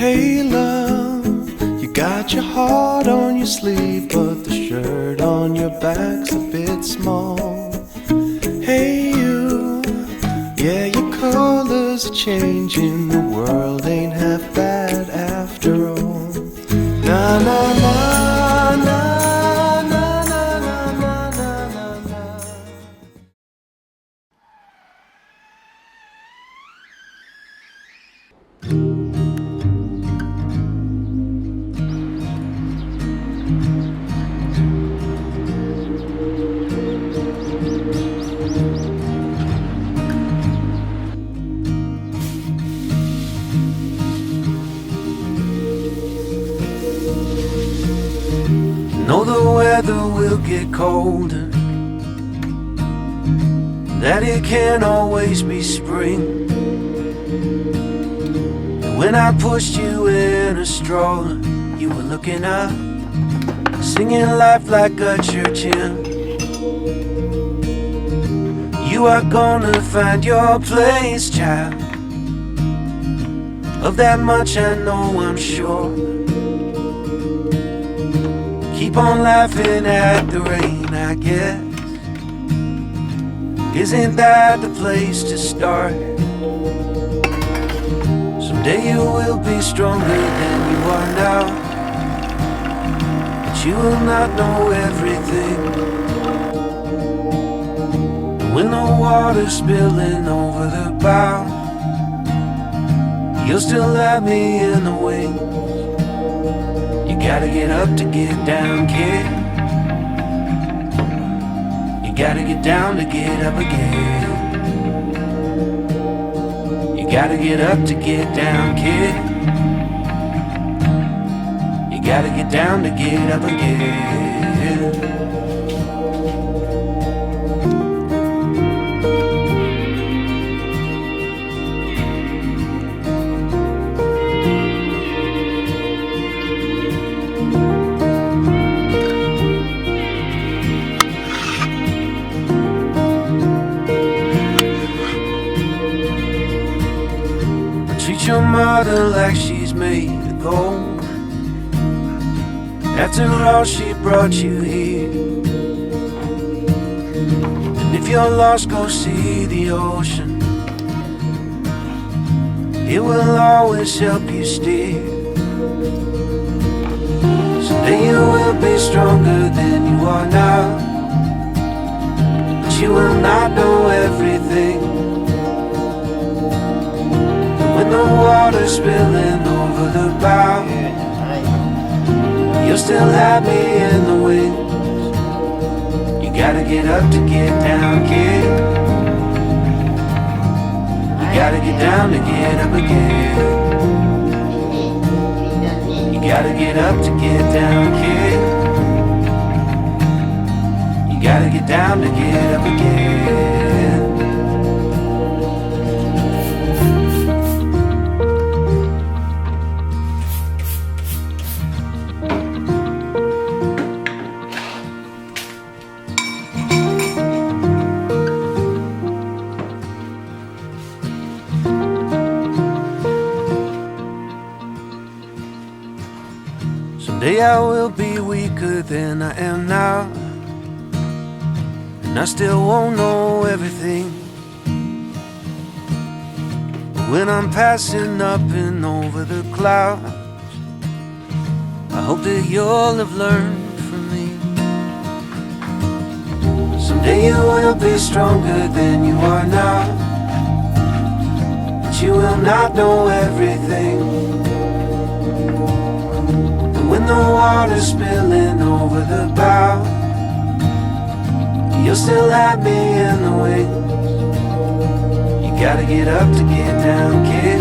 Hey love, you got your heart on your sleeve, but the shirt on your back's a bit small. Hey you, yeah, your colors are changing, the world ain't half bad after all. Na na na na. Know the weather will get colder, that it can't always be spring. And when I pushed you in a stroller, you were looking up, singing life like a church hymn. You are gonna find your place, child. Of that much I know, I'm sure. Keep on laughing at the rain, I guess. Isn't that the place to start? Someday you will be stronger than you are now, but you will not know everything. When the water's spilling over the bow, you'll still have me in the wings. You gotta get up to get down, kid. You gotta get down to get up again. You gotta get up to get down, kid. You gotta get down to get up again. Treat your mother like she's made of gold. After all, she brought you here. And if you're lost, go see the ocean. It will always help you steer. Someday you will be stronger than you are now, but you will not know everything. When the water's spilling over the bow, you'll still have me in the wings. You gotta get up to get down, kid. You gotta get down to get up again. You gotta get up to get down, kid. You gotta get down to get up again. Someday I will be weaker than I am now, and I still won't know everything. But when I'm passing up and over the clouds, I hope that you'll have learned from me. Someday you will be stronger than you are now, but you will not know everything. When the water's spilling over the bow, you'll still have me in the wings. You gotta get up to get down, kid.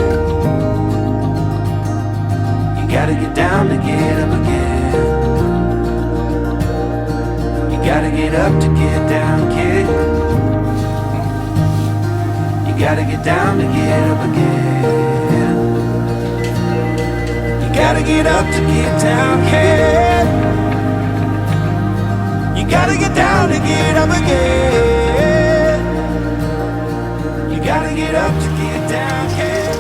You gotta get down to get up again. You gotta get up to get down, kid. You gotta get down to get up again. You gotta get up to get down, kid. You gotta get down to get up again. You gotta get up to get down, kid.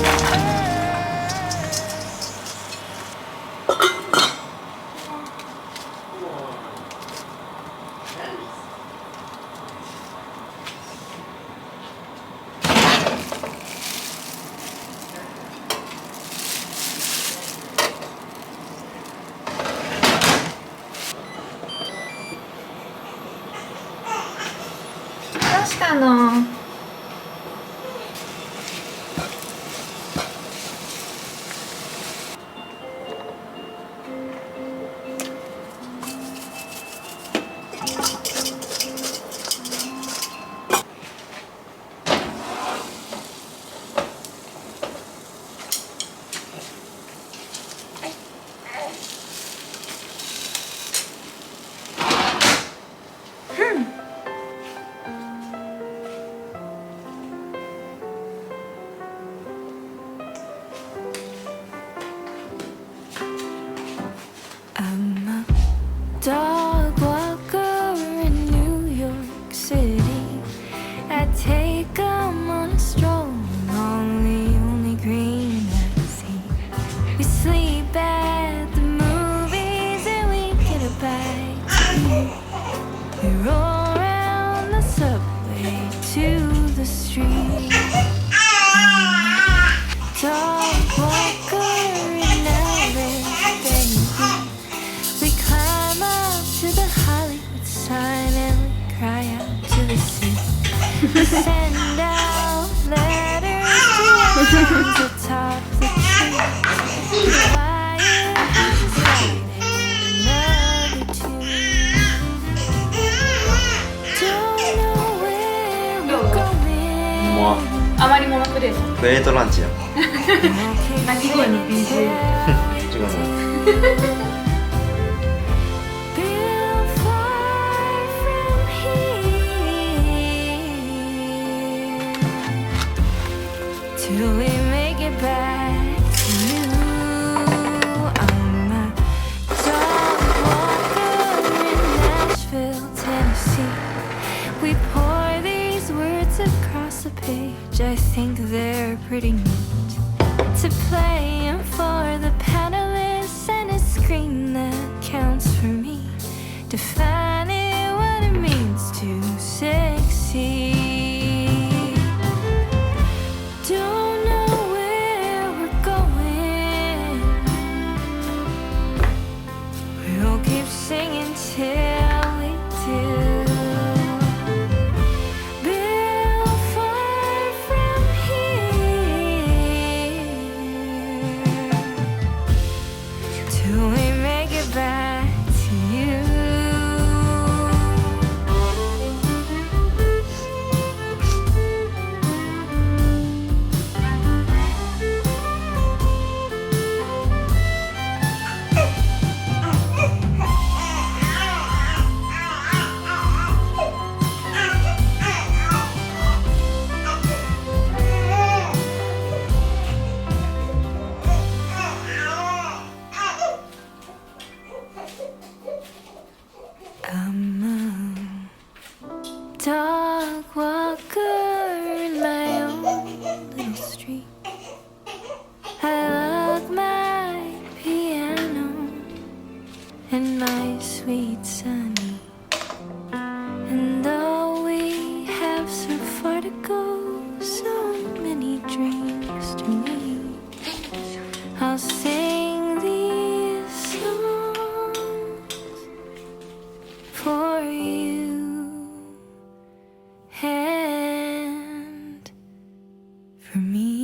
dog walker in LA, baby. We climb up to the Hollywood sign and we cry out to the sea. We send out letters to our friends atop the tree. The choir is writing another tune. Don't know where we're going. あまりものプレイプレートランチやん。鳴き声の BGM 違うの。Till we make it back to you. I'm a dog walker in Nashville, Tennessee. We pour these words across the page. I think they're pretty neat to play 'em for the panelists and a screen that counts for me, defining what it means to succeed. Don't know where we're going. We'll keep singing till we do. Built far from here till we make it back to you. I'm a dog walker in my own little street. I love my piano and my sweet Sonny. And though we have so far to go, so many dreams to meet, I'll sing these songs for you and for me.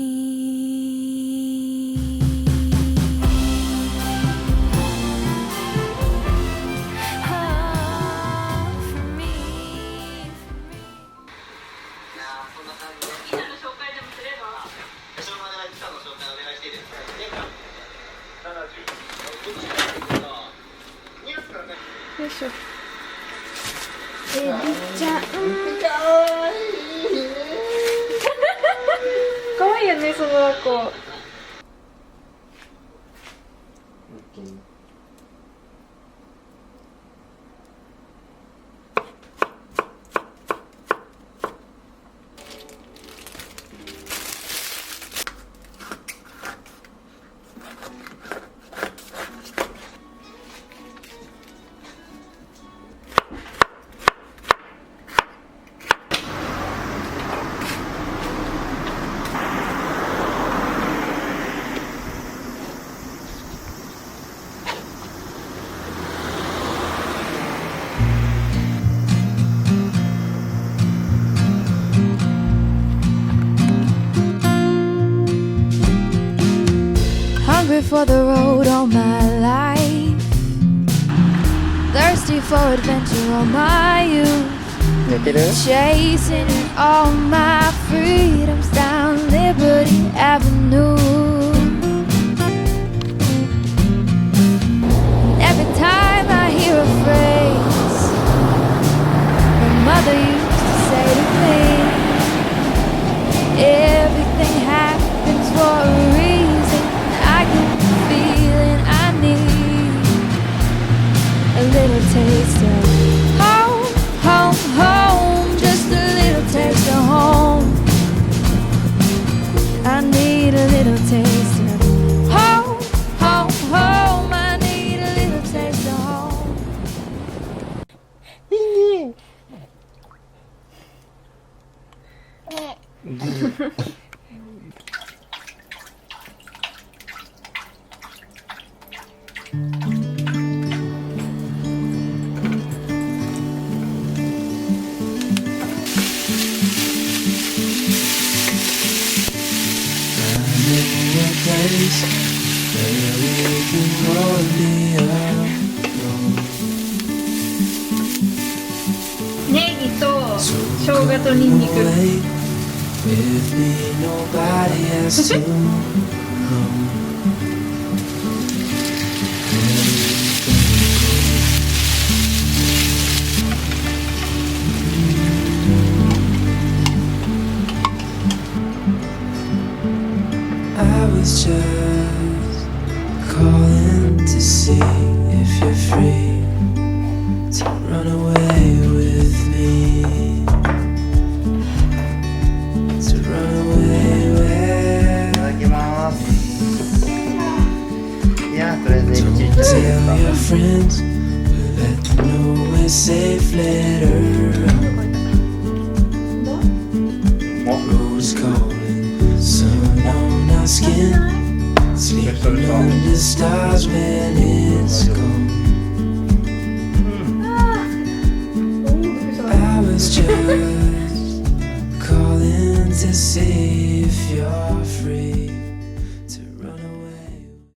Oh, for me, for me. よいしょ。エビちゃん。かわいいよね、その子。Hungry for the road all my life, thirsty for adventure all my youth, 寝てる？ chasing all my freedoms down Liberty Avenue. And every time I hear a phrase my mother used to say to me, everything happens for a reason. I get the feeling I need a little taste of home, home, home, just a little taste of home. I need a little taste of home, home, home. I need a little taste of home. こネギと生姜とニンニク。I was just calling to see if you're free to run away with me, to run away with いただきます。いや、とりあえずDon't 一日 tell your friends, we'll let them know we're safe later on. Rose calling, sun on our skin, sleeping under stars when it's gone. I was just calling to see if you're free.